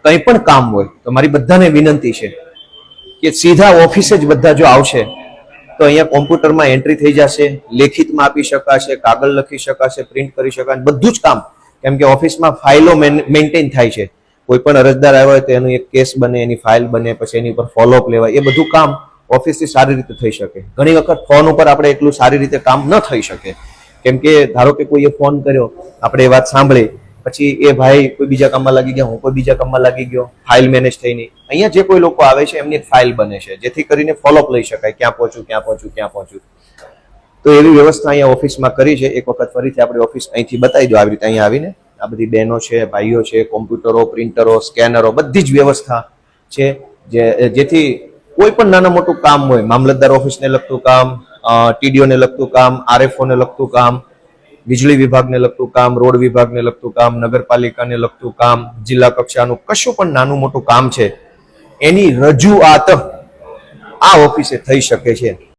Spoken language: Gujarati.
કંઈ પણ કામ હોય તો મારી બધાને વિનંતી છે કે સીધા ઓફિસે જ બધા જો આવશે તો અહીંયા કોમ્પ્યુટરમાં એન્ટ્રી થઈ જશે, લેખિતમાં આપી શકાશે, કાગળ લખી શકાશે, પ્રિન્ટ કરી શકાશે, બધું જ કામ. કેમ કે ઓફિસમાં ફાઇલો મેન્ટેન થાય છે. કોઈ પણ અરજદાર આવ્યો હોય તો એનું એક કેસ બને, એની ફાઇલ બને, પછી એની ઉપર ફોલોઅપ લેવાય, એ બધું કામ ઓફિસથી સારી રીતે થઈ શકે. ઘણી વખત ફોન ઉપર આપણે એટલું સારી રીતે કામ ન થઈ શકે. કેમ કે ધારો કે કોઈએ ફોન કર્યો, આપણે એ વાત સાંભળી, પછી એ ભાઈ કોઈ બીજા કામમાં લાગી ગયા, હું કોઈ બીજા કામમાં લાગી ગયો, ફાઇલ મેનેજ થઈ નહીં. અહીંયા જે કોઈ લોકો આવે છે એમની ફાઇલ બને છે, જેથી કરીને ફોલોઅપ લઈ શકાય, ક્યાં પહોંચ્યું, ક્યાં પહોંચ્યું, ક્યાં પહોંચ્યું. તો એવી વ્યવસ્થા અહીંયા ઓફિસમાં કરી છે. એક વખત ફરીથી આપણે ઓફિસ અહીંથી બતાવી દો. આવી રીતે અહીંયા આવીને આ બધી બહેનો છે, ભાઈઓ છે, કોમ્પ્યુટરો, પ્રિન્ટરો, સ્કેનરો, બધી જ વ્યવસ્થા છે, જેથી કોઈ પણ નાના મોટું કામ હોય, મામલતદાર ઓફિસને લગતું કામ, ટીડીઓને લગતું કામ, આરએફઓને લગતું કામ, વીજળી વિભાગને લગતું કામ, રોડ વિભાગને લગતું કામ, નગરપાલિકાને લગતું કામ, જિલ્લા કક્ષાનું કશું પણ નાનું મોટું કામ છે એની રજૂઆત આ ઓફિસે થઈ શકે છે.